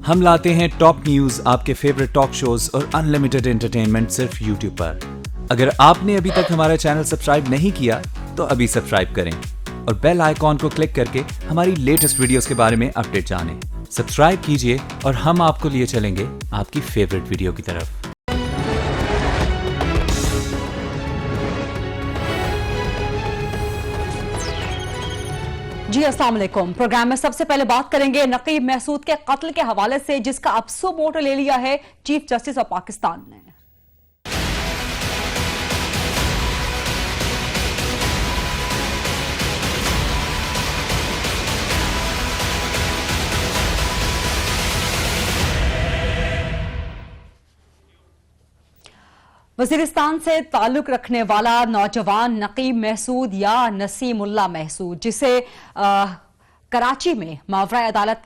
हम लाते हैं top news, आपके फेवरेट टॉक शोज और अनलिमिटेड एंटरटेनमेंट सिर्फ यूट्यूब पर। अगर आपने अभी तक हमारा चैनल सब्सक्राइब नहीं किया तो अभी सब्सक्राइब करें और बेल आइकॉन को क्लिक करके हमारी लेटेस्ट वीडियोस के बारे में अपडेट जानें। सब्सक्राइब कीजिए और हम आपको लिए चलेंगे आपकी फेवरेट वीडियो की तरफ। जी अस्सलाम वालेकुम। प्रोग्राम में सबसे पहले बात करेंगे नकीब महसूद के कत्ल के हवाले से, जिसका अब सो मोटो ले लिया है चीफ जस्टिस ऑफ पाकिस्तान ने। वजीरिस्तान से ताल्लुक रखने वाला नौजवान नकीब महसूद या नसीमुल्लाह महसूद, जिसे कराची में मावरा अदालत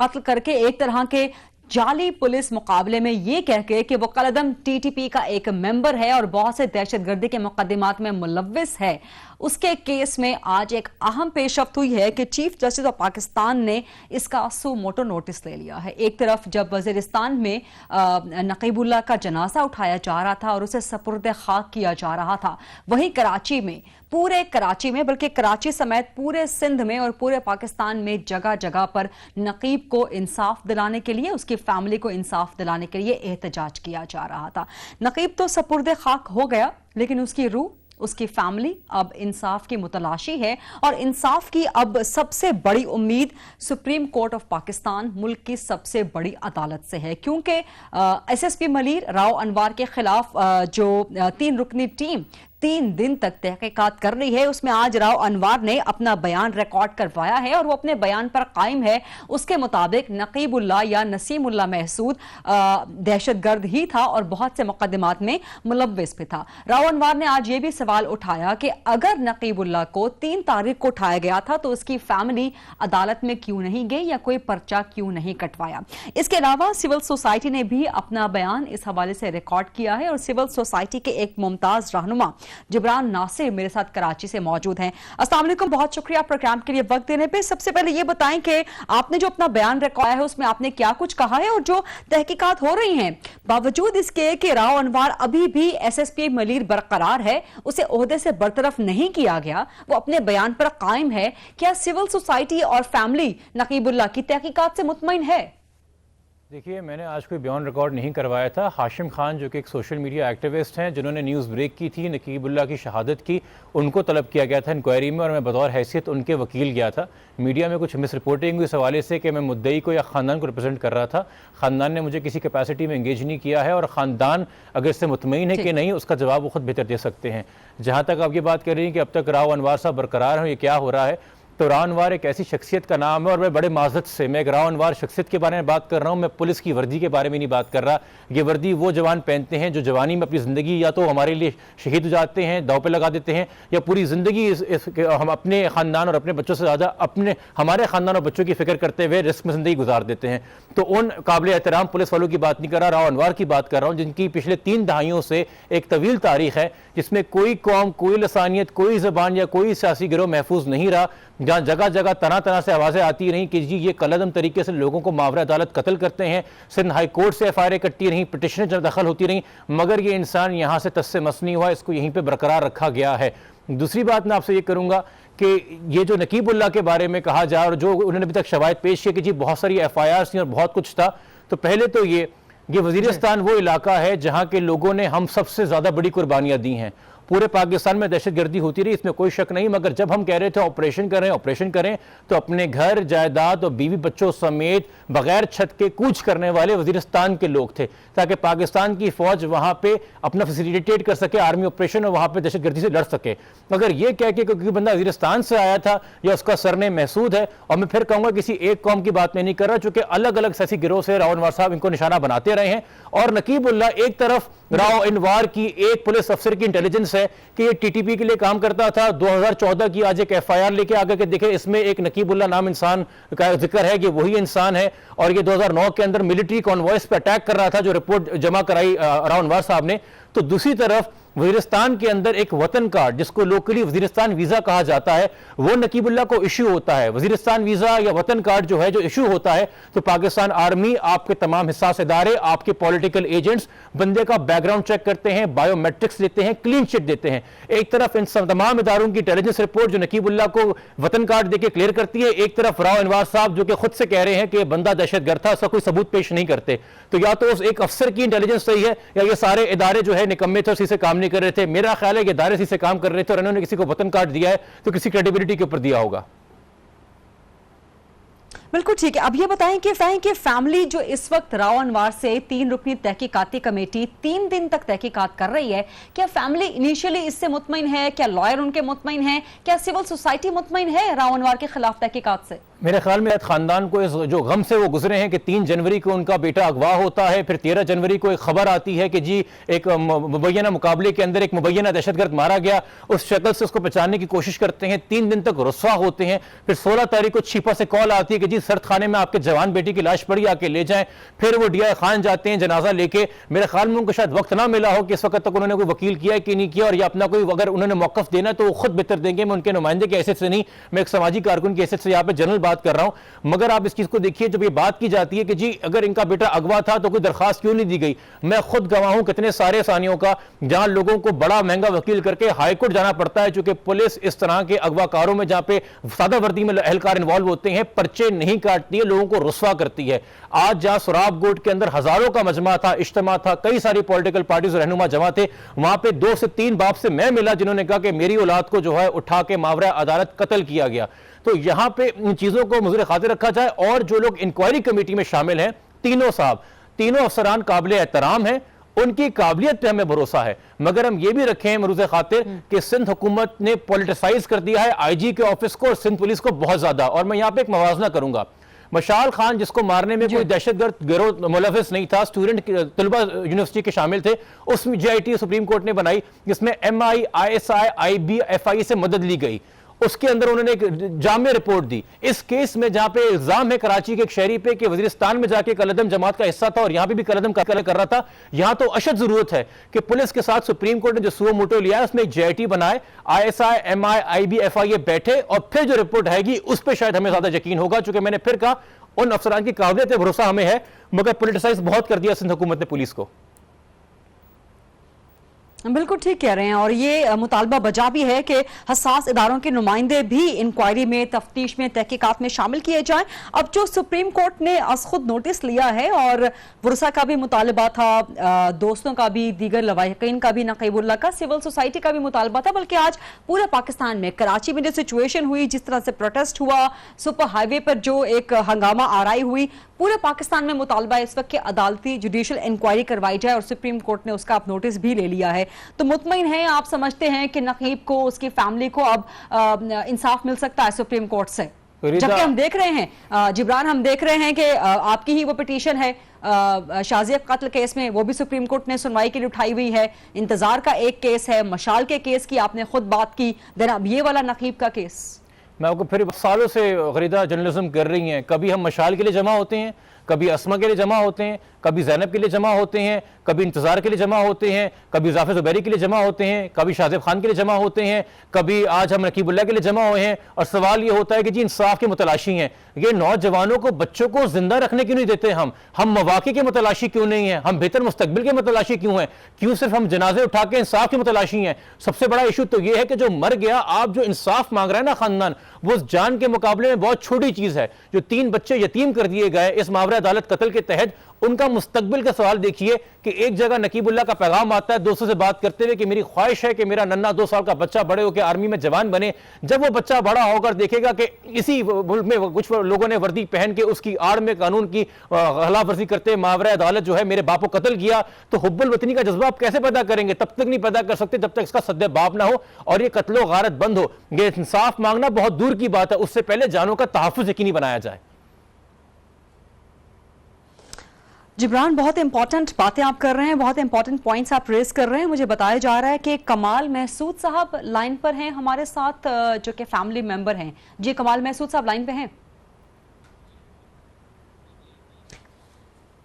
कत्ल करके एक तरह के जाली पुलिस मुकाबले में यह कह के कि वो कलदम टीटीपी का एक मेंबर है और बहुत से दहशतगर्दी के मुकदमात में मुलव्विस है, उसके केस में आज एक अहम पेशरफ्त हुई है कि चीफ जस्टिस ऑफ पाकिस्तान ने इसका सो मोटो नोटिस ले लिया है। एक तरफ जब वजीरिस्तान में नकीबुल्लाह का जनाजा उठाया जा रहा था और उसे सपुर्द खाक किया जा रहा था, वहीं कराची में, पूरे कराची में, बल्कि कराची समेत पूरे सिंध में और पूरे पाकिस्तान में जगह जगह पर नकीब को इंसाफ दिलाने के लिए, उसकी फैमिली को इंसाफ दिलाने के लिए एहतजाज किया जा रहा था। नकीब तो सपुर्द खाक हो गया, लेकिन उसकी रूह, उसकी फैमिली अब इंसाफ की मुतलाशी है और इंसाफ की अब सबसे बड़ी उम्मीद सुप्रीम कोर्ट ऑफ पाकिस्तान, मुल्क की सबसे बड़ी अदालत से है, क्योंकि एसएसपी मलिर राव अनवार के खिलाफ जो 3 रुकनी टीम 3 दिन तक तहकीकात कर रही है, उसमें आज राव अनवार ने अपना बयान रिकॉर्ड करवाया है और वो अपने बयान पर कायम है। उसके मुताबिक नकीबुल्लाह या नसीमुल्लाह महसूद दहशतगर्द ही था और बहुत से मुकदमात में मुलव्विस भी था। राव अनवार ने आज ये भी सवाल उठाया कि अगर नकीबुल्लाह को 3 तारीख को उठाया गया था तो उसकी फैमिली अदालत में क्यों नहीं गई या कोई पर्चा क्यों नहीं कटवाया। इसके अलावा सिविल सोसाइटी ने भी अपना बयान इस हवाले से रिकॉर्ड किया है और सिविल सोसाइटी के एक मुमताज रहनुमा जिब्रान नासिर मेरे साथ कराची से मौजूद हैं। अस्सलाम वालेकुम, बहुत शुक्रिया प्रोग्राम के लिए वक्त देने पे। सबसे पहले ये बताएं कि आपने जो अपना बयान रिकॉर्ड है उसमें आपने क्या कुछ कहा है और जो तहकीकात हो रही हैं, बावजूद इसके कि राव अनवार अभी भी एसएसपी मलिर बरकरार है, उसे ओहदे से बरतरफ नहीं किया गया, वो अपने बयान पर कायम है, क्या सिविल सोसाइटी और फैमिली नकीबुल्लाह की तहकीकात से मुतमईन है? देखिए, मैंने आज कोई बयान रिकॉर्ड नहीं करवाया था। हाशिम खान जो कि एक सोशल मीडिया एक्टिविस्ट हैं, जिन्होंने न्यूज़ ब्रेक की थी नकीबुल्लाह की शहादत की, उनको तलब किया गया था इंक्वायरी में और मैं बतौर हैसियत उनके वकील गया था। मीडिया में कुछ मिस रिपोर्टिंग हुई इस हवाले से कि मैं मुद्दई को या ख़ानदान को रिप्रेजेंट कर रहा था। ख़ानदान ने मुझे किसी कैपेसिटी में एंगेज नहीं किया है और ख़ानदान अगर इससे मुतमईन है कि नहीं, उसका जवाब वो खुद बेहतर दे सकते हैं। जहाँ तक आप ये बात कर रही हैं कि अब तक राव अनवार साहब बरकरार हैं, ये क्या हो रहा है, तो राव अनवार एक ऐसी शख्सियत का नाम है और मैं बड़े माजरत से मैं एक राव अनवार शख्सियत के बारे में बात कर रहा हूँ, मैं पुलिस की वर्दी के बारे में नहीं बात कर रहा। ये वर्दी वो जवान पहनते हैं जो जवानी में अपनी ज़िंदगी या तो हमारे लिए शहीद हो जाते हैं, दाव पे लगा देते हैं, या पूरी ज़िंदगी हम अपने ख़ानदान और अपने बच्चों से ज़्यादा हमारे ख़ानदान और बच्चों की फ़िक्र करते हुए रिस्क में ज़िंदगी गुजार देते हैं। तो उन काबिल एहतराम पुलिस वालों की बात नहीं कर रहा, राव अनवार की बात कर रहा हूँ, जिनकी पिछले 3 दहाइयों से एक तवील तारीख है जिसमें कोई कौम, कोई लसानियत, कोई ज़बान या कोई सियासी गिरोह महफूज नहीं रहा, जहाँ जगह जगह तरह तरह से आवाज़ें आती रहीं कि जी ये कलदम तरीके से लोगों को मावरा अदालत कत्ल करते हैं, सिंध हाई कोर्ट से एफआईआर कटती रहीं, पिटिशन दखल होती रहीं, मगर ये इंसान यहाँ से तस्से मस नहीं हुआ, इसको यहीं पर बरकरार रखा गया है। दूसरी बात मैं आपसे ये करूँगा कि ये जो नकीबुल्लाह के बारे में कहा जाए और जो उन्होंने अभी तक शवाहिद पेश किया कि जी बहुत सारी एफआईआर्स थी और बहुत कुछ था, तो पहले तो ये वजीरिस्तान वो इलाका है जहाँ के लोगों ने हम सबसे ज़्यादा बड़ी कुर्बानियाँ दी हैं। पूरे पाकिस्तान में दहशतगर्दी होती रही, इसमें कोई शक नहीं, मगर जब हम कह रहे थे ऑपरेशन करें तो अपने घर, जायदाद और बीवी बच्चों समेत बगैर छत के कूच करने वाले वजीरिस्तान के लोग थे, ताकि पाकिस्तान की फौज वहाँ पे अपना फैसिलिटेट कर सके आर्मी ऑपरेशन और वहाँ पे दहशतगर्दी से लड़ सके। मगर ये कह के क्योंकि बंदा वजीरिस्तान से आया था या उसका सरनेम महसूद है, और मैं फिर कहूँगा किसी एक कौम की बात मैं नहीं कर रहा, चूँकि अलग अलग सियासी गिरोह से राव अनवार साहब इनको निशाना बनाते रहे हैं। और नकीबुल्लाह एक तरफ राव अनवार की एक पुलिस अफसर की इंटेलिजेंस है कि ये टीटीपी के लिए काम करता था, 2014 की आज एक एफआईआर लेके आगे के देखे, इसमें एक नकीबुल्लाह नाम इंसान का जिक्र है कि वही इंसान है, और ये 2009 के अंदर मिलिट्री कॉन्वॉयस पे अटैक कर रहा था, जो रिपोर्ट जमा कराई राव अनवार साहब ने। तो दूसरी तरफ वजीरिस्तान के अंदर एक वतन कार्ड जिसको लोकली वजीरिस्तान वीजा कहा जाता है वो नकीबुल्लाह को इशू होता है। वजीरिस्तान वीजा या वतन कार्ड जो है जो इशू होता है तो पाकिस्तान आर्मी, आपके तमाम हिस्सास इदारे, आपके पॉलिटिकल एजेंट्स बंदे का बैकग्राउंड चेक करते हैं, बायोमेट्रिक्स लेते हैं, क्लीन चिट देते हैं। एक तरफ इन तमाम इदारों की इंटेलिजेंस रिपोर्ट जो नकीबुल्लाह को वतन कार्ड देके क्लियर करती है, एक तरफ राव अनवार साहब जो कि खुद से कह रहे हैं कि बंदा दहशतगर्द था, उसका कोई सबूत पेश नहीं करते। तो या तो उस एक अफसर की इंटेलिजेंस सही है या ये सारे इदारे जो है निकम्मे थे, उसी से काम नहीं कर रहे थे। मेरा ख्याल है कि इदारे इसी से काम कर रहे थे और इन्होंने किसी को वतन कार्ड दिया है तो किसी क्रेडिबिलिटी के ऊपर दिया होगा। बिल्कुल ठीक है। अब ये बताएं कि फैमिली जो इस वक्त राव अनवार से 3 रुकनी तहकीकाती कमेटी 3 दिन तक तहकीकात कर रही है, क्या फैमिली इनिशियली इससे मुतमईन है? क्या लॉयर उनके मुतमईन है? क्या सिविल सोसाइटी मुतमईन है राव अनवार के खिलाफ तहकीकात से? मेरे ख्याल में खानदान को इस जो गम से वो गुजरे हैं कि 3 जनवरी को उनका बेटा अगवा होता है, फिर 13 जनवरी को एक खबर आती है कि जी एक मुबैना मुकाबले के अंदर एक मुबैना दहशतगर्द मारा गया। उस शक्ल से उसको पहचानने की कोशिश करते हैं, 3 दिन तक रुस्वा होते हैं। फिर 16 तारीख को छिपा से कॉल आती है कि जी सर्द खाने में आपके जवान बेटी की लाश पड़ी, आके ले जाएं। फिर वो DI खान जाते हैं जनाजा लेके। मेरे ख्याल में उनको शायद वक्त ना मिला हो कि इस वक्त तक उन्होंने कोई वकील किया कि नहीं किया, और या अपना कोई अगर उन्होंने मौकफ देना तो वो खुद बेहतर देंगे। मैं उनके नुमाइंदे की हैसियत से नहीं, मैं एक समाजी कारकुन की हैसियत से यहाँ पे जनरल बात कर रहा हूँ। मगर आप इस चीज को देखिए, जब ये बात की जाती है कि जी अगर इनका बेटा अगवा था तो कोई दरखास्त क्यों नहीं दी गई। मैं खुद गवाह हूं कितने सारे सानियों का जहां लोगों को बड़ा महंगा वकील करके हाईकोर्ट जाना पड़ता है, चूंकि पुलिस इस तरह के अगवाकारों में जहां पे सादा वर्दी में एहलकार इन्वॉल्व होते हैं पर्चे नहीं काटती है, लोगों को रुस्वा करती है। आज जहां सुराब गोट के अंदर हजारों का मजमा था, इज्तिमा था, कई सारी पॉलिटिकल पार्टीज रहनुमा जमा थे, वहां पे 2 से 3 बाप से मैं मिला जिन्होंने कहा कि मेरी औलाद को जो है उठा के मावरा अदालत कत्ल किया गया। तो यहां पे इन चीजों को मुजरे खातिर रखा जाए। और जो लोग इंक्वायरी कमेटी में शामिल हैं, तीनों साहब, तीनों अफसरान काबिल एहतराम हैं, उनकी काबिलियत पे हमें भरोसा है। मगर हम ये भी रखें मरूज़े खातिर कि सिंध हुकूमत ने पॉलिटिसाइज कर दिया है IG के ऑफिस को और सिंध पुलिस को बहुत ज्यादा। और मैं यहां पे एक मवाजना करूंगा, मशाल खान जिसको मारने में कोई दहशतगर्द गिरोह मुलविस नहीं था, स्टूडेंट तलबा यूनिवर्सिटी के शामिल थे, उसमें JIT सुप्रीम कोर्ट ने बनाई जिसमें MI, ISI, IB, FI से मदद ली गई। उसके अंदर उन्होंने एक जामे रिपोर्ट दी। इस केस में जहां पे इल्जाम है कराची के एक शहरी पे कि वजीरिस्तान में जाके कलदम जमात का हिस्सा था और यहां पे भी कलदम कर रहा था, यहां तो अशद जरूरत है कि पुलिस के साथ सुप्रीम कोर्ट ने जो सुओ मोटो लिया है उसमें एक JIT बनाए, ISI, MI, IB, FI बैठे और फिर जो रिपोर्ट आएगी उस पर शायद हमें ज्यादा यकीन होगा। चूंकि मैंने फिर कहा उन अफसरान की काबिलियत पे भरोसा हमें है, मगर पॉलिटिसाइज बहुत कर दिया सिंध हुकूमत ने पुलिस को। बिल्कुल ठीक कह रहे हैं। और ये मुतालबा बजा भी है कि हसास इदारों के नुमाइंदे भी इंक्वायरी में, तफ्तीश में, तहकीकात में शामिल किए जाएं। अब जो सुप्रीम कोर्ट ने आज खुद नोटिस लिया है और वरसा का भी मुतालबा था, दोस्तों का भी, दीगर लवाहिकीन का भी, नकीबुल्लाह का, सिविल सोसाइटी का भी मुतालबा था, बल्कि आज पूरे पाकिस्तान में कराची में जो सिचुएशन हुई, जिस तरह से प्रोटेस्ट हुआ, सुपर हाईवे पर जो एक हंगामा आराई हुई, पूरे पाकिस्तान में मुतालबा इस वक्त की अदालती जुडिशियल इंक्वायरी करवाई जाए और सुप्रीम कोर्ट ने उसका अब नोटिस भी ले लिया है। तो मुतमईन हैं आप, समझते हैं कि नकीब को, उसकी फैमिली को अब इंसाफ मिल सकता है सुप्रीम कोर्ट से? जबकि हम देख रहे हैं जिब्रान, हम देख रहे हैं कि आपकी ही वो पिटीशन है शाजिया कत्ल केस में, वो भी सुप्रीम कोर्ट ने सुनवाई के लिए उठाई हुई है। इंतजार का एक केस है, मशाल के केस की आपने खुद बात की, देन अब ये वाला नकीब का केस। मैं आपको फिर सालों से गरीदा जर्नलिज्म कर रही हैं, कभी हम मशाल के लिए जमा होते हैं, कभी अस्मा के लिए जमा होते हैं, कभी ज़ैनब के लिए जमा होते हैं, कभी इंतज़ार के लिए जमा होते हैं, कभी जाफर ज़ुबैरी के लिए जमा होते हैं, कभी शाहजेब खान के लिए जमा होते हैं, कभी आज हम नकीबुल्लाह के लिए जमा हुए हैं। और सवाल ये होता है कि जी इंसाफ के मुतलाशी हैं, ये नौजवानों को, बच्चों को जिंदा रखने क्यों नहीं देते? हम मवाक़े के मुतलाशी क्यों नहीं हैं? हम बेहतर मुस्तकबिल के मुतलाशी क्यों हैं? क्यों सिर्फ हम जनाजे उठा के इंसाफ के मुतलाशी हैं? सबसे बड़ा इशू तो ये है कि जो मर गया, आप जो इंसाफ मांग रहे हैं ना खानदान, वो जान के मुकाबले में बहुत छोटी चीज़ है। जो 3 बच्चे यतीम कर दिए गए इस मावरा अदालत कत्ल के तहत, उनका मुस्तकबिल का सवाल देखिए कि एक जगह नकीबुल्लाह का पैगाम आता है दोस्तों से बात करते हुए कि मेरी ख्वाहिश है कि मेरा नन्ना 2 साल का बच्चा बड़े होकर आर्मी में जवान बने। जब वो बच्चा बड़ा होकर देखेगा कि इसी मुल्क में कुछ लोगों ने वर्दी पहन के उसकी आड़ में कानून की खिलाफ वर्जी करते मावरा अदालत जो है मेरे बाप को कत्ल किया, तो हुब्बुल वतनी का जज्बा आप कैसे पैदा करेंगे? तब तक नहीं पैदा कर सकते जब तक इसका सद्दे बाप ना हो और ये कत्लो गारत बंद हो। ये इंसाफ मांगना बहुत दूर की बात है, उससे पहले जानों का तहफ्फुज़ यकीनी बनाया जाए। जिब्रान, बहुत इंपॉर्टेंट बातें आप कर रहे हैं, बहुत इंपॉर्टेंट पॉइंट्स आप रेज कर रहे हैं। मुझे बताया जा रहा है कि कमाल महसूद साहब लाइन पर हैं हमारे साथ, जो कि फैमिली मेंबर हैं। जी कमाल महसूद साहब लाइन पे हैं?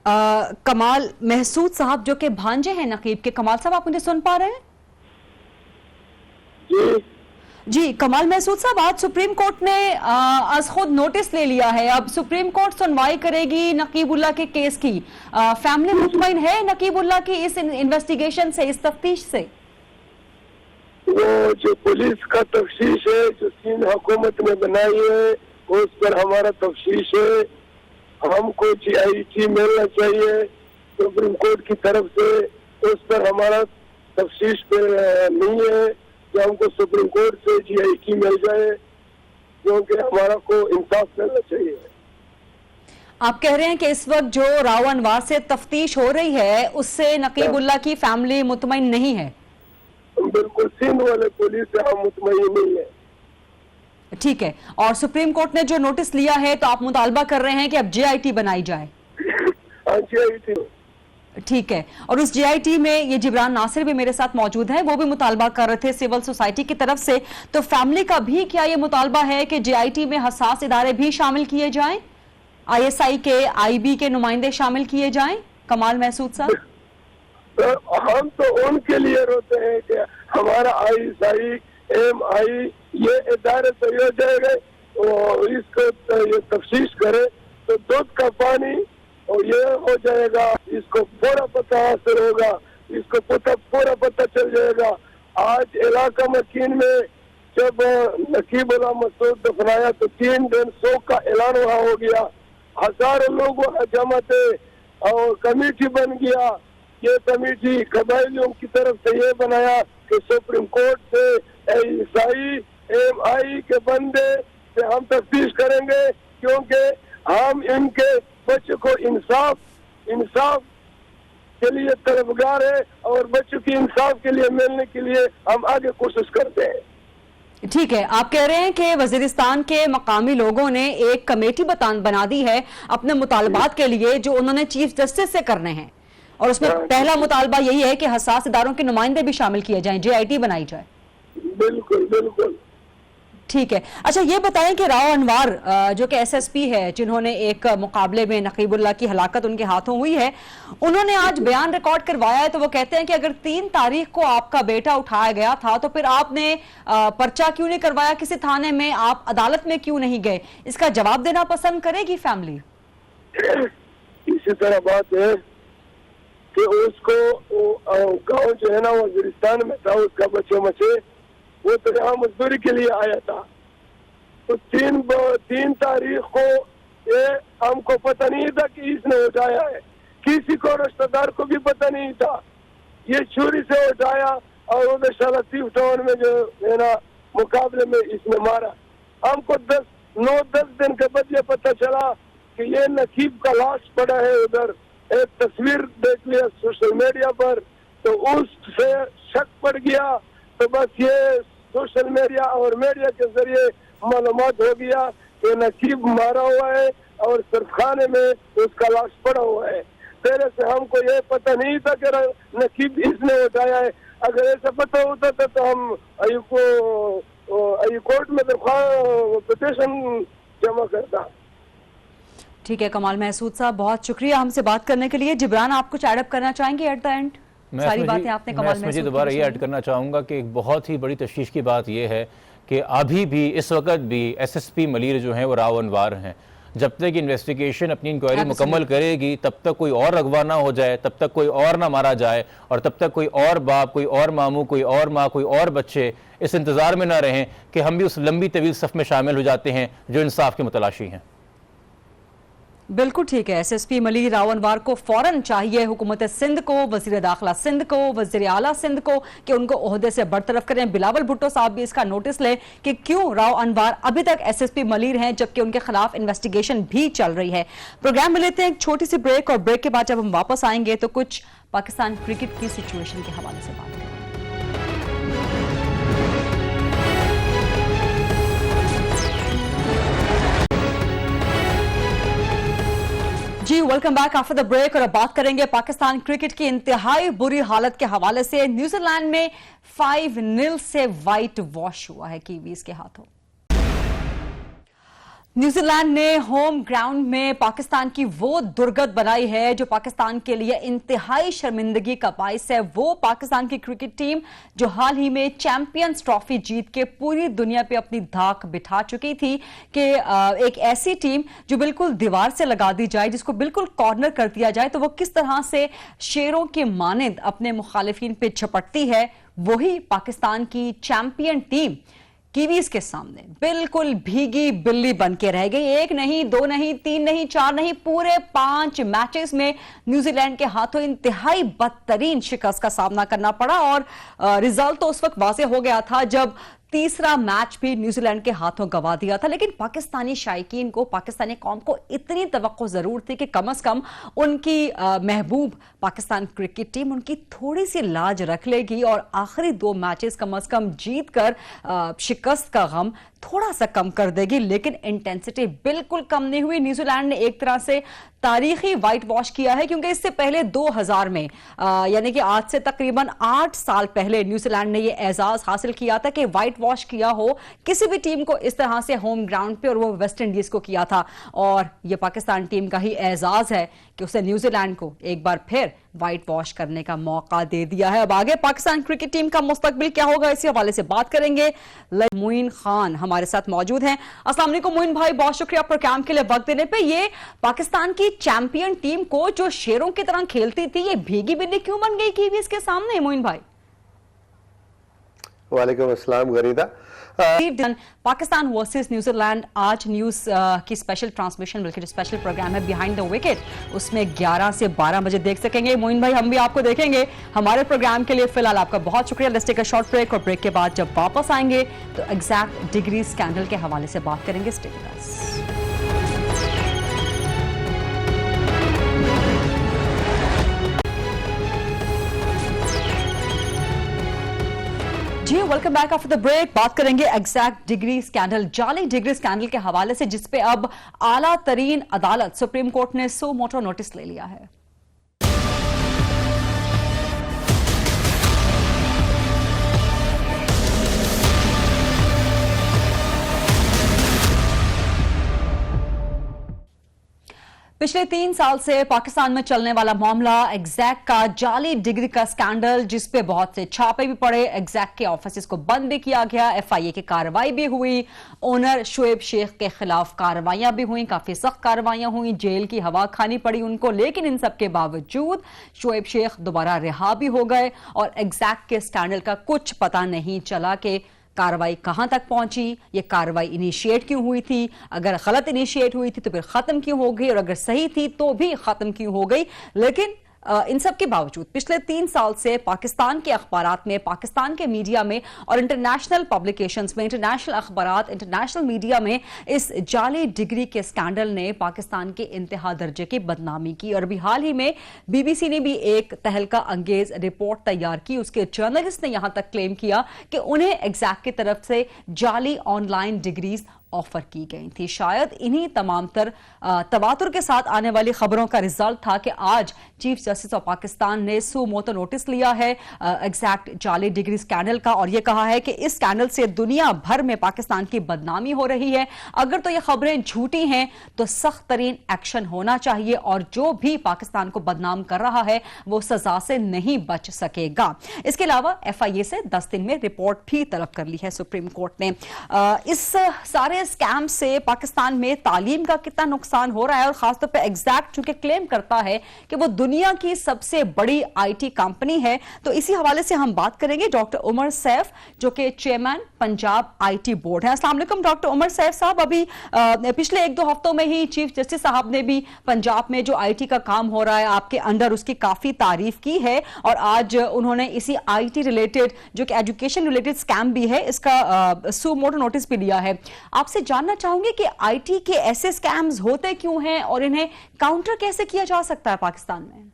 कमाल महसूद साहब जो कि भांजे हैं नकीब के। कमाल साहब, आप मुझे सुन पा रहे हैं? जी कमाल महसूद साहब, आज सुप्रीम कोर्ट ने आज खुद नोटिस ले लिया है। अब सुप्रीम कोर्ट सुनवाई करेगी नकीबुल्लाह के केस की। फैमिली मुतमईन है नकीबुल्लाह की इस इन्वेस्टिगेशन से, इस तफ्तीश से? वो जो पुलिस का तफ्तीश है, जो सिंध हुकूमत ने बनाई है, उस पर हमारा तफ्तीश है। हमको GIT मिलना चाहिए सुप्रीम कोर्ट की तरफ से, उस पर हमारा तफ्तीश पे नहीं है कि हमको सुप्रीम कोर्ट से GIT मिल जाए, क्योंकि हमारा को इंसाफ मिलना चाहिए। आप कह रहे हैं कि इस वक्त जो राव अनवार से तफ्तीश हो रही है उससे नकीबुल्लाह की फैमिली मुतमईन नहीं है? बिल्कुल, सिंध वाले पुलिस से हम मुतमईन नहीं है। ठीक है, और सुप्रीम कोर्ट ने जो नोटिस लिया है तो आप मुतालबा कर रहे हैं कि अब GIT बनाई जाए? हाँ, GIT। ठीक है, और उस GIT में ये जिब्रान नासिर भी मेरे साथ मौजूद है, वो भी मुतालबा कर रहे थे सिविल सोसाइटी की तरफ से। तो फैमिली का भी क्या ये मुतालबा है कि GIT में हसास इदारे भी शामिल किए जाएं, ISI के, IB के नुमाइंदे शामिल किए जाएं? कमाल महसूद साहब, तो हम तो उनके लिए रोते हैं कि हमारा ISI, MI ये इदारे तो हो जाएगा और इसको तो ये तफ्तीश करे तो दूध का पानी और ये हो जाएगा, इसको पूरा पता हासिल होगा, इसको पूरा पता चल जाएगा। आज इलाका मकीन में जब नकीबुल्लाह मसूद दफनाया तो 3 दिन शोक का ऐलान वहाँ हो गया, हजारों लोग वहाँ जमा थे और कमेटी बन गया। ये कमेटी कबायलियों की तरफ से ये बनाया कि सुप्रीम कोर्ट से ISI, MI के बंदे से हम तफ्तीश करेंगे, क्योंकि हम इनके बच्चों को इंसाफ के लिए तलबगार है और बच्चों की इंसाफ के लिए मिलने के लिए हम आगे कोशिश करते हैं। ठीक है, आप कह रहे हैं कि वजीरिस्तान के मकामी लोगों ने एक कमेटी बना दी है अपने मुतालबात के लिए जो उन्होंने चीफ जस्टिस से करने हैं, और उसमें पहला मुतालबा यही है कि हसास इदारों के नुमाइंदे भी शामिल किए जाएं, GIT बनाई जाए। बिल्कुल बिल्कुल। ठीक है, अच्छा ये बताएं कि राव अनवार जो कि SSP है, जिन्होंने एक मुकाबले में नकीबुल्लाह की हलाकत उनके हाथों हुई है, उन्होंने आज बयान रिकॉर्ड करवाया है। तो वो कहते हैं कि अगर 3 तारीख को आपका बेटा उठाया गया था तो फिर आपने पर्चा क्यों नहीं करवाया किसी थाने में, आप अदालत में क्यों नहीं गए? इसका जवाब देना पसंद करेगी फैमिली? इसी तरह बात है कि उसको गाँव जो है ना वजीरिस्तान में था, उसका बच्चे वो तो यहाँ मजदूरी के लिए आया था। तो 3 तारीख को ये हमको पता नहीं था कि इसने उठाया है, किसी को रिश्तेदार को भी पता नहीं था। ये छुरी से उठाया और उधर शलतीफ टाउन में जो है ना मुकाबले में इसने मारा। हमको 9-10 दिन के बाद ये पता चला कि ये नकीब का लाश पड़ा है उधर। एक तस्वीर देख लिया सोशल मीडिया पर तो उससे शक पड़ गया, तो बस ये सोशल मीडिया और मीडिया के जरिए मालूमात हो गया कि नकीब मारा हुआ है और सरखाने में उसका लाश पड़ा हुआ है। पहले से हमको ये पता नहीं था कि नकीब इसने उठाया है। अगर ऐसा पता होता था तो हम कोर्ट में पिटीशन जमा करता। ठीक है कमाल महसूद साहब, बहुत शुक्रिया हमसे बात करने के लिए। जिब्रान, आप कुछ ऐड अप करना चाहेंगे एट द एंड? सारी बातें आपने कमाल महसूद। मुझे दोबारा ये ऐड करना चाहूँगा कि एक बहुत ही बड़ी तशवीश की बात यह है कि अभी भी इस वक्त भी SSP मलीर जो हैं वो राव अनवार हैं। जब तक इन्वेस्टिगेशन अपनी इंक्वायरी मुकम्मल करेगी तब तक कोई और अगवा ना हो जाए, तब तक कोई और ना मारा जाए और तब तक कोई और बाप, कोई और मामू, कोई और माँ, कोई और बच्चे इस इंतज़ार में ना रहें कि हम भी उस लंबी तवील सफ़ में शामिल हो जाते हैं जो इंसाफ की मुतलाशी हैं। बिल्कुल ठीक है, SSP मलीर राव अनवार को फौरन चाहिए हुकूमत सिंध को, वज़ीर दाखिला सिंध को, वज़ीर आला सिंध को कि उनको ओहदे से बरतरफ करें। बिलावल भुट्टो साहब भी इसका नोटिस लें कि क्यों राव अनवार अभी तक SSP मलीर हैं जबकि उनके खिलाफ इन्वेस्टिगेशन भी चल रही है। प्रोग्राम में लेते हैं एक छोटी सी ब्रेक और ब्रेक के बाद जब हम वापस आएंगे तो कुछ पाकिस्तान क्रिकेट की सिचुएशन के हवाले से बात करेंगे। जी welcome back after the break. और अब बात करेंगे पाकिस्तान क्रिकेट की इंतहाई बुरी हालत के हवाले से। न्यूजीलैंड में 5-0 से व्हाइट वॉश हुआ है कीवीज के हाथों। न्यूजीलैंड ने होम ग्राउंड में पाकिस्तान की वो दुर्गत बनाई है जो पाकिस्तान के लिए इंतहाई शर्मिंदगी का बाइस है। वो पाकिस्तान की क्रिकेट टीम जो हाल ही में चैंपियंस ट्रॉफी जीत के पूरी दुनिया पे अपनी धाक बिठा चुकी थी कि एक ऐसी टीम जो बिल्कुल दीवार से लगा दी जाए, जिसको बिल्कुल कॉर्नर कर दिया जाए, तो वो किस तरह से शेरों के मानिंद अपने मुखालिफिन पे झपटती है। वही पाकिस्तान की चैंपियन टीम कीवीज के सामने बिल्कुल भीगी बिल्ली बन के रह गई। 1 नहीं, 2 नहीं, 3 नहीं, 4 नहीं, पूरे 5 मैचेस में न्यूजीलैंड के हाथों इंतहाई बदतरीन शिकस्त का सामना करना पड़ा और रिजल्ट तो उस वक्त वाज़ेह हो गया था जब तीसरा मैच भी न्यूजीलैंड के हाथों गंवा दिया था। लेकिन पाकिस्तानी शायकीन को, पाकिस्तानी कौम को इतनी तवक्को जरूर थी कि कम से कम उनकी महबूब पाकिस्तान क्रिकेट टीम उनकी थोड़ी सी लाज रख लेगी और आखिरी 2 मैचेस कम से कम जीत कर शिकस्त का गम थोड़ा सा कम कर देगी। लेकिन इंटेंसिटी बिल्कुल कम नहीं हुई। न्यूजीलैंड ने एक तरह से तारीखी व्हाइट वॉश किया है, क्योंकि इससे पहले 2000 में यानी कि आज से तकरीबन 8 साल पहले न्यूजीलैंड ने यह एजाज हासिल किया था कि व्हाइट वॉश किया हो किसी भी टीम को इस तरह से होम ग्राउंड पे, और वो वेस्ट इंडीज को किया था। और यह पाकिस्तान टीम का ही एजाज है कि उसने न्यूजीलैंड को एक बार फिर व्हाइट वॉश करने का मौका दे दिया है। अब आगे पाकिस्तान क्रिकेट टीम का मुस्तकबिल क्या होगा, इसी हवाले से बात करेंगे। मोइन खान हमारे साथ मौजूद हैं। अस्सलाम वालेकुम मोइन भाई, बहुत शुक्रिया प्रोग्राम के लिए वक्त देने पे। ये पाकिस्तान की चैंपियन टीम को जो शेरों की तरह खेलती थी, ये भीगी बिल्ली क्यों बन गई कीवीज के सामने मोइन भाई? वालेकुम अस्सलाम गरीदा। पाकिस्तान वर्सेस न्यूजीलैंड आज न्यूज की स्पेशल ट्रांसमिशन, बल्कि स्पेशल प्रोग्राम है बिहाइंड द विकेट, उसमें 11 से 12 बजे देख सकेंगे। मोइन भाई, हम भी आपको देखेंगे हमारे प्रोग्राम के लिए। फिलहाल आपका बहुत शुक्रिया। Let's take a short break, और ब्रेक के बाद जब वापस आएंगे तो एग्जैक्ट डिग्री स्कैंडल के हवाले से बात करेंगे। Stay with us. जी welcome back after the break. बात करेंगे एग्जैक्ट डिग्री स्कैंडल, जाली डिग्री स्कैंडल के हवाले से, जिसपे अब आला तरीन अदालत सुप्रीम कोर्ट ने सो मोटो नोटिस ले लिया है। पिछले 3 साल से पाकिस्तान में चलने वाला मामला एग्जैक्ट का जाली डिग्री का स्कैंडल, जिसपे बहुत से छापे भी पड़े, एग्जैक्ट के ऑफिस को बंद भी किया गया, FIA की कार्रवाई भी हुई, ओनर शुएब शेख के खिलाफ कार्रवाइयां भी हुई, काफी सख्त कार्रवाइयां हुई, जेल की हवा खानी पड़ी उनको। लेकिन इन सब के बावजूद शुएब शेख दोबारा रिहा भी हो गए और एग्जैक्ट के स्कैंडल का कुछ पता नहीं चला कि कार्रवाई कहां तक पहुंची, ये कार्रवाई इनिशिएट क्यों हुई थी, अगर गलत इनिशिएट हुई थी तो फिर खत्म क्यों हो गई, और अगर सही थी तो भी खत्म क्यों हो गई। लेकिन इन सब के बावजूद पिछले 3 साल से पाकिस्तान के अखबारात में, पाकिस्तान के मीडिया में और इंटरनेशनल पब्लिकेशंस में, इंटरनेशनल अखबारात, इंटरनेशनल मीडिया में इस जाली डिग्री के स्कैंडल ने पाकिस्तान के इंतहा दर्जे की बदनामी की। और अभी हाल ही में BBC ने भी एक तहलका अंगेज रिपोर्ट तैयार की। उसके जर्नलिस्ट ने यहां तक क्लेम किया कि उन्हें एग्जैक्ट की तरफ से जाली ऑनलाइन डिग्रीज ऑफर की गई थी। शायद इन्हीं तमाम तवातुर के साथ आने वाली खबरों का रिजल्ट था कि आज चीफ जस्टिस ऑफ पाकिस्तान ने सो मोटो नोटिस लिया है एग्जैक्ट जाली डिग्री स्कैंडल का, और यह कहा है कि इस स्कैंडल से दुनिया भर में पाकिस्तान की बदनामी हो रही है। अगर तो ये खबरें झूठी हैं तो सख्त तरीन एक्शन होना चाहिए, और जो भी पाकिस्तान को बदनाम कर रहा है वो सजा से नहीं बच सकेगा। इसके अलावा FIA से 10 दिन में रिपोर्ट भी तलब कर ली है सुप्रीम कोर्ट ने। इस सारे स्कैम से पाकिस्तान में तालीम का कितना नुकसान हो रहा है, और खासतौर पे एग्जैक्ट चूंकि क्लेम करता है कि वो दुनिया की सबसे बड़ी IT कंपनी है, तो इसी हवाले से हम बात करेंगे डॉक्टर उमर सैफ, जो कि चेयरमैन पंजाब IT बोर्ड है। अस्सलाम वालेकुम डॉक्टर उमर सैफ साहब। अभी पिछले 1-2 हफ्तों में ही चीफ जस्टिस साहब ने भी पंजाब में जो IT का काम हो रहा है आपके अंडर, उसकी काफी तारीफ की है, और आज उन्होंने इसी IT रिलेटेड, जो कि एजुकेशन रिलेटेड स्कैम भी है, इसका सो मोटो नोटिस भी लिया है। आपसे जानना चाहूंगे कि IT के ऐसे स्कैम्स होते क्यों हैं और इन्हें काउंटर कैसे किया जा सकता है पाकिस्तान में?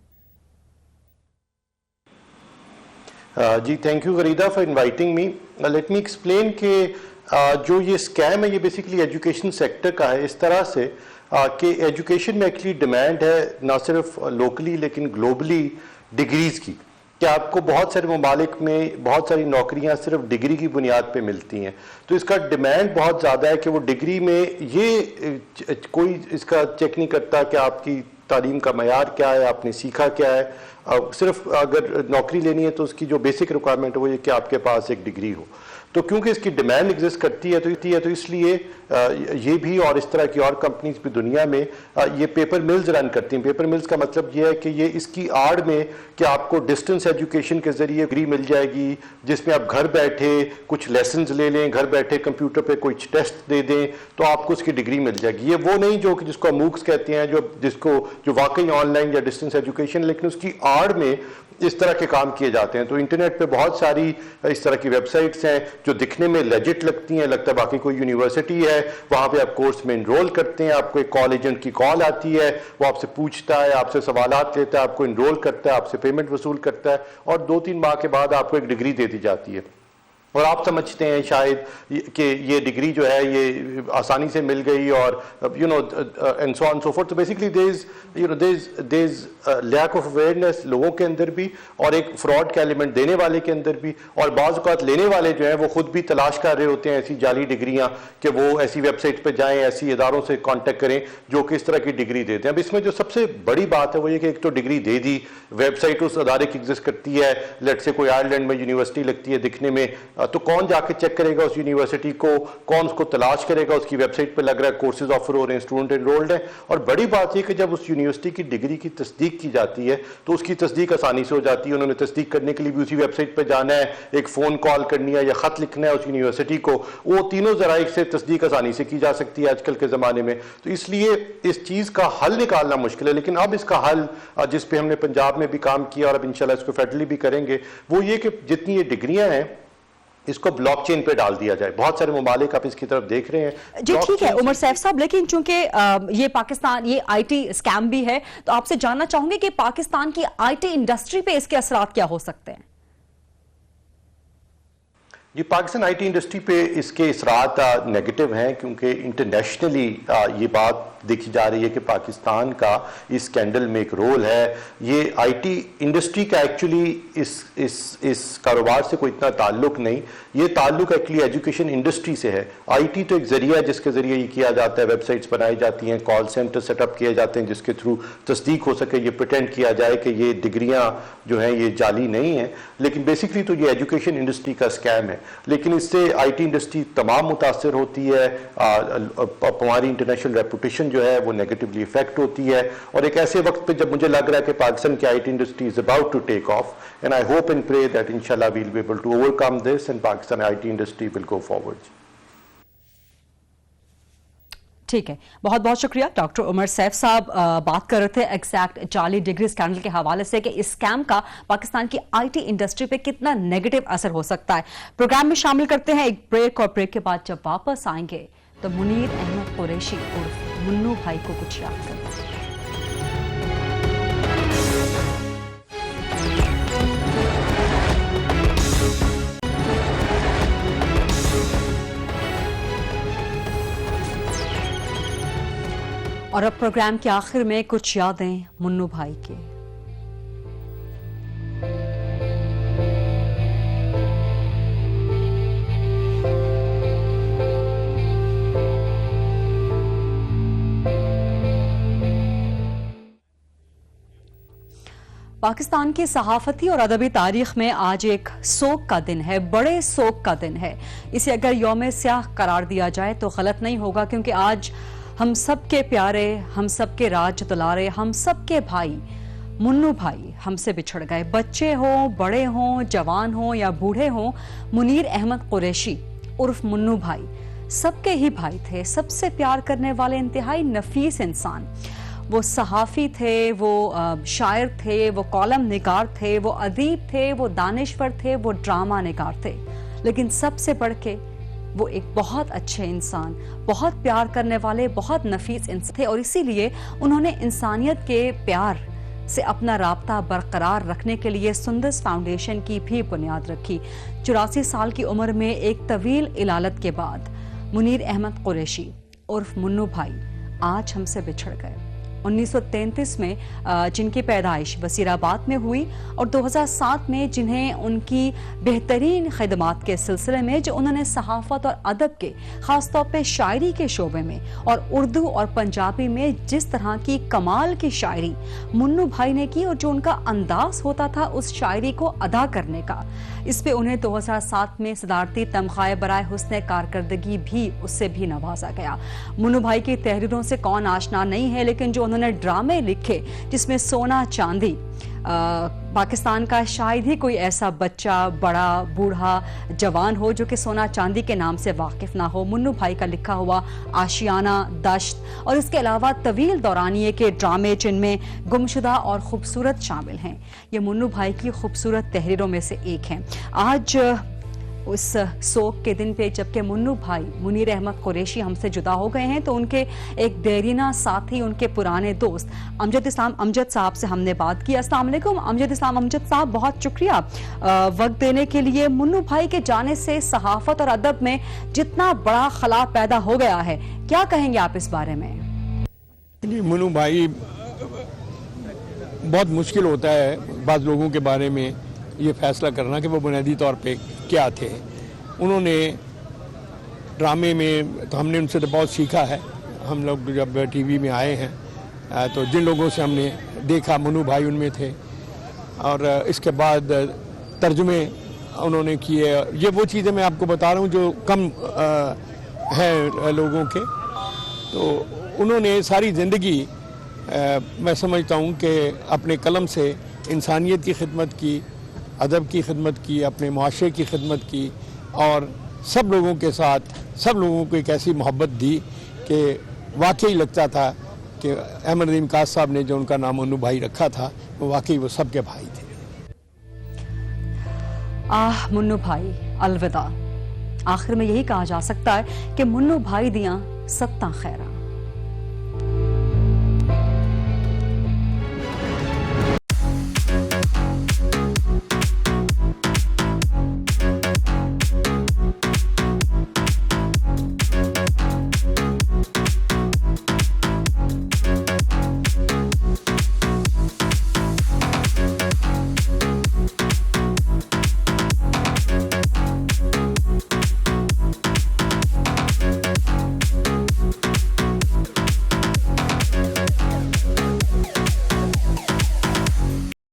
जी thank you Gharida for inviting me. Let me explain कि जो ये स्कैम है ये बेसिकली एजुकेशन सेक्टर का है, इस तरह से कि एजुकेशन में एक्चुअली डिमांड है ना सिर्फ लोकली लेकिन ग्लोबली डिग्रीज की। कि आपको बहुत सारे ममालिक में बहुत सारी नौकरियां सिर्फ डिग्री की बुनियाद पे मिलती हैं, तो इसका डिमांड बहुत ज़्यादा है कि वो डिग्री में ये कोई इसका चेक नहीं करता कि आपकी तालीम का मयार क्या है, आपने सीखा क्या है। सिर्फ अगर नौकरी लेनी है तो उसकी जो बेसिक रिक्वायरमेंट है वो ये कि आपके पास एक डिग्री हो। तो क्योंकि इसकी डिमांड एग्जिस्ट करती है तो इसलिए ये भी और इस तरह की और कंपनीज भी दुनिया में ये पेपर मिल्स रन करती हैं। पेपर मिल्स का मतलब ये है कि ये इसकी आड़ में कि आपको डिस्टेंस एजुकेशन के जरिए डिग्री मिल जाएगी, जिसमें आप घर बैठे कुछ लेसन्स ले लें, घर बैठे कंप्यूटर पे कुछ टेस्ट दे दें तो आपको उसकी डिग्री मिल जाएगी। ये वो नहीं जो कि जिसको मूक्स कहते हैं, जो वाकई ऑनलाइन या डिस्टेंस एजुकेशन, लेकिन उसकी आड़ में इस तरह के काम किए जाते हैं। तो इंटरनेट पे बहुत सारी इस तरह की वेबसाइट्स हैं जो दिखने में लेजिट लगती हैं, लगता है बाकी कोई यूनिवर्सिटी है, वहाँ पे आप कोर्स में इनरोल करते हैं, आपको एक कॉल एजेंट की कॉल आती है, वो आपसे पूछता है, आपसे सवालात लेता है, आपको इनरोल करता है, आपसे पेमेंट वसूल करता है और 2-3 माह के बाद आपको एक डिग्री दे दी जाती है। और आप समझते हैं शायद कि ये डिग्री जो है ये आसानी से मिल गई और and so on so forth. तो basically there is lack of awareness लोगों के अंदर भी और एक फ्रॉड का एलिमेंट देने वाले के अंदर भी, और बाज़ औक़ात लेने वाले जो हैं वो खुद भी तलाश कर रहे होते हैं ऐसी जाली डिग्रियां कि वो ऐसी वेबसाइट पे जाएं, ऐसी इदारों से कांटेक्ट करें जो कि इस तरह की डिग्री देते हैं। अब इसमें जो सबसे बड़ी बात है वो ये कि एक तो डिग्री दे दी, वेबसाइट उस अदारे की एग्जिस्ट करती है, लेट से कोई आयरलैंड में यूनिवर्सिटी लगती है दिखने में, तो कौन जाके चेक करेगा उस यूनिवर्सिटी को, कौन उसको तलाश करेगा, उसकी वेबसाइट पे लग रहा है कोर्सेज ऑफर हो रहे हैं, स्टूडेंट एनरोल्ड है। और बड़ी बात यह कि जब उस यूनिवर्सिटी की डिग्री की तस्दीक की जाती है तो उसकी तस्दीक आसानी से हो जाती है। उन्होंने तस्दीक करने के लिए भी उसी वेबसाइट पर जाना है, एक फ़ोन कॉल करनी है या ख़त लिखना है उस यूनिवर्सिटी को, वो तीनों ज़राए से तस्दीक आसानी से की जा सकती है आजकल के ज़माने में। तो इसलिए इस चीज़ का हल निकालना मुश्किल है, लेकिन अब इसका हल जिस पे हमने पंजाब में भी काम किया और अब इंशाल्लाह इसको फेडरली भी करेंगे, वो ये कि जितनी ये डिग्रियां हैं इसको ब्लॉकचेन पे डाल दिया जाए। बहुत सारे ममालिक आप इसकी तरफ देख रहे हैं। जी ठीक है उमर सैफ साहब, लेकिन चूंकि ये पाकिस्तान ये आईटी स्कैम भी है, तो आपसे जानना चाहूंगे कि पाकिस्तान की आईटी इंडस्ट्री पे इसके असरात क्या हो सकते हैं? ये पाकिस्तान आईटी इंडस्ट्री पे इसके असरात नेगेटिव हैं, क्योंकि इंटरनेशनली ये बात देखी जा रही है कि पाकिस्तान का इस स्कैंडल में एक रोल है। ये आईटी इंडस्ट्री का एक्चुअली इस कारोबार से कोई इतना ताल्लुक नहीं, ये ताल्लुक एक्चुअली एजुकेशन इंडस्ट्री से है। आईटी तो एक जरिया है जिसके जरिए ये किया जाता है, वेबसाइट्स बनाई जाती हैं, कॉल सेंटर सेटअप किए जाते हैं जिसके थ्रू तस्दीक हो सके, ये प्रिटेंड किया जाए कि ये डिग्रियां जो हैं ये जाली नहीं है, लेकिन बेसिकली तो ये एजुकेशन इंडस्ट्री का स्कैम है। लेकिन इससे आईटी इंडस्ट्री तमाम मुतासर होती है, हमारी इंटरनेशनल रेपुटेशन जो है वो नेगेटिवली इफेक्ट होती है। और एक ऐसे वक्त पे जब मुझे लग रहा है कि पाकिस्तान की IT industry is about to take off, and I hope and pray that इंशाल्लाह we will be able to overcome this and Pakistan IT industry will go forward. ठीक है, बहुत बहुत शुक्रिया डॉक्टर उमर सैफ साहब। बात कर रहे थे एग्जैक्ट जाली डिग्री स्कैंडल के हवाले से कि इस स्कैम का पाकिस्तान की आईटी इंडस्ट्री पे कितना नेगेटिव असर हो सकता है। प्रोग्राम में शामिल करते हैं एक ब्रेक, और ब्रेक के बाद जब वापस आएंगे तो मुनीर अहमद कुरैशी उर्फ मुन्नू भाई को कुछ याद करें। और अब प्रोग्राम के आखिर में कुछ यादें मुन्नू भाई की। पाकिस्तान की सहाफती और अदबी तारीख में आज एक सोग का दिन है, बड़े सोग का दिन है। इसे अगर यौम स्याह करार दिया जाए तो गलत नहीं होगा, क्योंकि आज हम सबके प्यारे, हम सबके राज दुलारे, हम सबके भाई मुन्नू भाई हमसे बिछड़ गए। बच्चे हों, बड़े हों, जवान हों या बूढ़े हों, मुनीर अहमद कुरैशी उर्फ मुन्नू भाई सबके ही भाई थे, सबसे प्यार करने वाले इंतहाई नफीस इंसान। वो सहाफ़ी थे, वो शायर थे, वो कॉलम निगार थे, वो अदीब थे, वो दानिश्वर थे, वो ड्रामा निगार थे, लेकिन सबसे बढ़ के वो एक बहुत अच्छे इंसान, बहुत प्यार करने वाले, बहुत नफीस इंसान थे। और इसीलिए उन्होंने इंसानियत के प्यार से अपना राब्ता बरकरार रखने के लिए सुंदस फाउंडेशन की भी बुनियाद रखी। 84 साल की उम्र में एक तवील इलालत के बाद मुनीर अहमद कुरैशी उर्फ मुन्नू भाई आज हमसे बिछड़ गए। 1933 में जिनकी पैदाइश वसीराबाद में हुई और 2007 में जिन्हें उनकी बेहतरीन खिदमात के सिलसिले में जो उन्होंने सहाफ़त और अदब के ख़ासतौर पे शायरी के शोबे में और उर्दू और पंजाबी में जिस तरह की कमाल की शायरी मुन्नू भाई ने की और जो उनका अंदाज होता था उस शायरी को अदा करने का, इस पे उन्हें 2007 में सदारती तमग़ाए बराए हुस्न कारकर्दगी भी उससे भी नवाजा गया। मुन्नू भाई की तहरीरों से कौन आशना नहीं है, लेकिन जो उन्होंने ड्रामे लिखे जिसमें सोना चांदी, पाकिस्तान का शायद ही कोई ऐसा बच्चा बड़ा बूढ़ा जवान हो जो कि सोना चांदी के नाम से वाकिफ ना हो। मुन्नू भाई का लिखा हुआ आशियाना, दश्त और इसके अलावा तवील दौरानिये के ड्रामे जिनमें गुमशुदा और खूबसूरत शामिल हैं, ये मुन्नू भाई की खूबसूरत तहरीरों में से एक हैं। आज उस सोग के दिन पे जबकि मुन्नू भाई मुनीर अहमद कुरैशी हमसे जुदा हो गए हैं, तो उनके एक देरीना साथी, उनके पुराने दोस्त अमजद इस्लाम अमजद साहब से हमने बात की। अस्सलाम वालेकुम अमजद इस्लाम अमजद साहब, बहुत शुक्रिया वक्त देने के लिए। मुन्नू भाई के जाने से सहाफत और अदब में जितना बड़ा खला पैदा हो गया है, क्या कहेंगे आप इस बारे में? मुन्नू भाई बहुत मुश्किल होता है बाज़ लोगों के बारे में ये फैसला करना कि वो बुनियादी तौर पे क्या थे। उन्होंने ड्रामे में तो हमने उनसे तो बहुत सीखा है। हम लोग जब टीवी में आए हैं तो जिन लोगों से हमने देखा मुन्नू भाई उनमें थे, और इसके बाद तर्जुमे उन्होंने किए। ये वो चीज़ें मैं आपको बता रहा हूँ जो कम हैं लोगों के। तो उन्होंने सारी ज़िंदगी मैं समझता हूँ कि अपने कलम से इंसानियत की खिदमत की, अदब की खिदमत की, अपने मुआशरे की खिदमत की और सब लोगों के साथ सब लोगों को एक ऐसी मोहब्बत दी कि वाकई लगता था कि अहमद नदीम काश साहब ने जो उनका नाम मुन्नू भाई रखा था वो वाकई वो सबके भाई थे। मुन्नू भाई अलविदा। आखिर में यही कहा जा सकता है कि मुन्नू भाई दियां सत्ता खैरा।